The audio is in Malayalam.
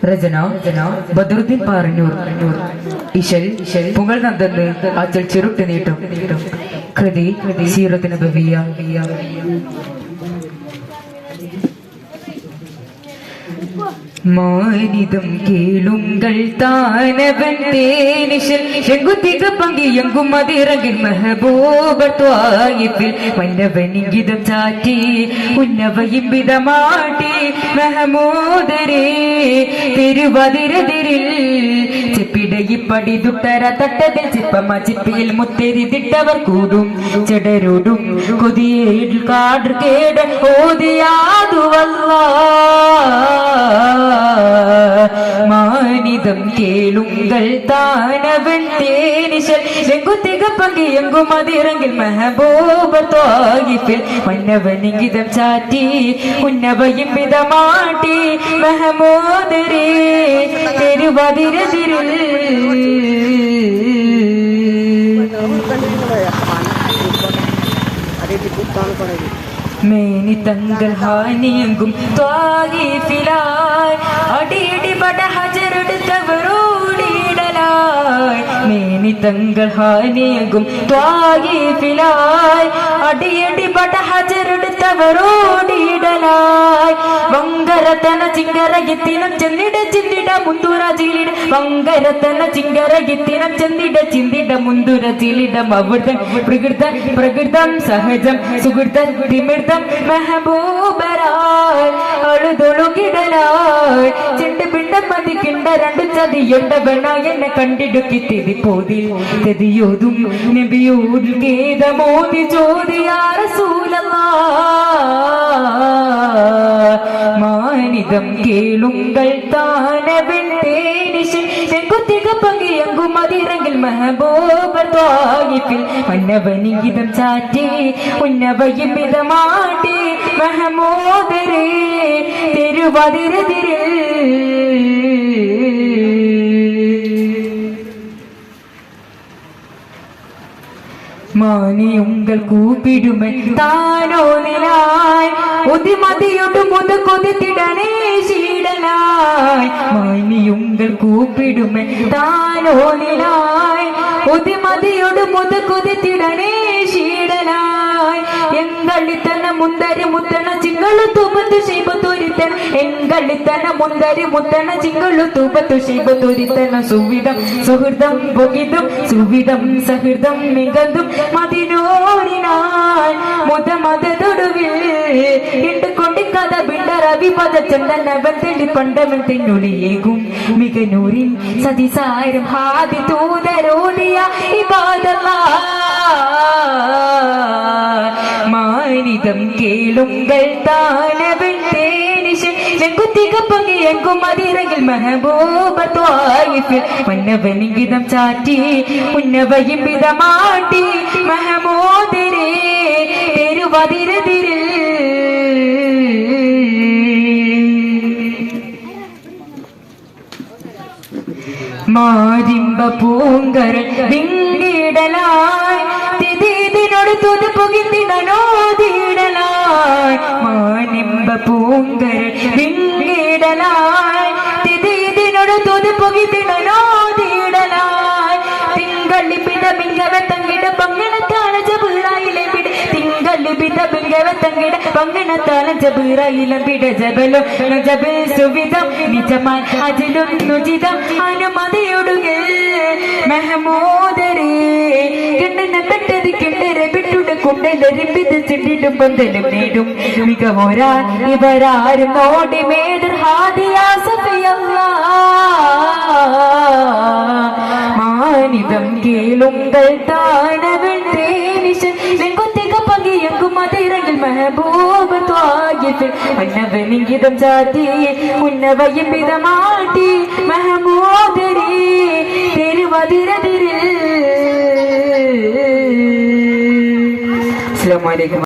രചന ബദറുദ്ദീൻ പാറന്നൂർ. ഇശൽ പുകൾ നന്ദന്ന് അച്ചൽ ചെറുട്ട് നീട്ടും. കൃതി സീറത്ത് നബവിയ. മാനിതം കേളുങ്കൾ താനവൻ തേനിശൽ എങ്കുത്തിക പങ്കിയങ്കും അതിറങ്ങിൽ മെഹബൂബർ ത്വായിഫിൽ മന്നവനിങ്കിതം ചാറ്റി ഉന്നവയിമ്പിതമാട്ടി മെഹമൂദരേ തിരുവതിരതിരിൽ ചെപ്പിടയിപ്പടി ദുട്ടര തട്ടതിൽ ചിപ്പമ ചിപ്പിയിൽ മുത്തെരിതിട്ടവർ കൂടും ചെടരോടും കൊതിയേൽ കാട് കേട ഓതിയാതുവല്ലാ മാനിതം കേളുങ്കൾ താനവൻ തേനിശൽ എങ്കുത്തിക പങ്കിയങ്കും അതിറങ്ങിൽ മെഹബൂബർ ത്വായിഫിൽ മന്നവനിങ്കിതം ചാറ്റി ഉന്നവയിമ്പിതമാട്ടി മെഹമൂദരേ തിരുവതിരതിരിൽ മേനി തങ്ങൾ ഹാനിയെങ്കും ത്വായിഫിലായി അടിയടി പട ഹജറെടുത്തവരോടിടലായി മേനി തങ്ങൾ ഹാനിയെങ്കും ത്വായിഫിലായി അടിയടി പട ഹജറെടുത്തവരോടിടലായി വങ്കരത്തന ചിങ്കരകിത്തിനം ചെന്നിട ചിന്തിട മുന്തുര ചിലിട വങ്കരത്തന ചിങ്കരകിത്തിനം ചെന്നിട ചിന്തിട മുന്തുര ചിലിടം അവിടുത്തെ പ്രകൃതം സഹജം സുഹൃതം തിമിർത്തം മെഹബൂബരായി അഴുതൊളുകിടലായി ചെണ്ട് പിണ്ടം മതിക്കിണ്ട രണ്ടു ചതിയുണ്ടവനാ എന്നെ കണ്ടിടുക്കി തെതിപ്പോതിൽ തെതിയോതും നബിയോതിൽ ഗീതമോതി ചോദിയാ റസൂലല്ലാഹ് മാനിതം കേളുങ്കൾ താനവൻ തേനിശൽ എങ്കുത്തിക പങ്കിയങ്കും അതിറങ്ങിൽ മെഹബൂബർ ത്വായിഫിൽ മന്നവനിങ്കിതം ചാറ്റി ഉന്നവയിമ്പിതമാട്ടി മെഹമൂദരേ തിരുവതിരതിരിൽ മാനിയുങ്കൾ കൂപ്പിടുമൻ താനോ നിലായി ഒതിമതിയൊട്ടു മുത കൊതിത്തിടനേ ശീലനായി മാനിയുങ്കൾ കൂപ്പിടുമൻ താനോ നിലായി ഒതിമതിയൊടു മുത കൊതിത്തിടനേ ശീലനായി എങ്കളിത്തന മുന്തരി മുത്തണ ചിങ്ങളു തൂപത്തു ശൈബത്തുരിത്തന എങ്കളിത്തന മുന്തരി മുത്തണ ചിങ്ങളു തൂപത്തു ശൈബത്തുരിത്തന സുവിധം സുഹൃതം പൊകിതും സുവിധം സഹൃദം മികതും മതിനോരിനായി മുതമതൊടുവിൽ ഇണ്ടുകൊണ്ടി കഥ ബിണ്ട രവി പദ ചന്ദനവൻ തെളി പണ്ടവൻ തെന്നുളിയേകും മികനൂരിൻ സതിസാരം ഹാദി തൂതരോടിയ ഇബാദല്ലാഹ് മാനിതം കേളുങ്കൾ താനവൻ തേനിശൽ എങ്കുത്തിക പങ്കിയങ്കും അതിറങ്ങിൽ മെഹബൂബർ ത്വായിഫിൽ മന്നവനിങ്കിതം ചാറ്റി ഉന്നവയിമ്പിതമാട്ടി മെഹമൂദരേ തിരുവതിരതിരിൽ മാരിമ്പ പൂങ്കരൻ വിങ്കിടലായി തിദിനോട് തുത് പുകിത്തിടനോദിടലായി മാനിമ്പ പൂങ്കരൻ വിങ്കിടലായി തിദിനോട് തുത് പുകിത്തിടനോദിടലായി തിങ്കളി പിട മിങ്കവ തങ്ങിട പങ്ങണത്താണ ജബുറായിലെ പിട തിങ്കളി പിട മിങ്കവ തങ്ങിട പങ്ങണത്താണ ജബുറായിലെ പിട ജബലോ ജബൽ സുവിധം നിജമാൻ അജിലും നുജിതം അനുമതിയൊടുകൽ മെഹമൂദരേ കിണ്ണന തട്ടതി കിണ്ണര വിട്ടുട കുണ്ടലരിപ്പിത് ചിണ്ടിടും പന്തലും നേടും മികവോരാ ഇവരാരും നോടി മേടർ ഹാദിയാ സഫിയല്ലാഹ് മാനിതം കേളുങ്കൾ താനവൻ തേനിശൽ എങ്കുത്തിക പങ്കിയങ്കും അതിറങ്ങിൽ മെഹബൂബർ ത്വായിഫിൽ മന്നവനിങ്കിതം ചാറ്റി ഉന്നവയിമ്പിതമാട്ടി മെഹമൂദരേ തിരുവതിരതിരിൽ. അസ്സലാമു അലൈക്കും.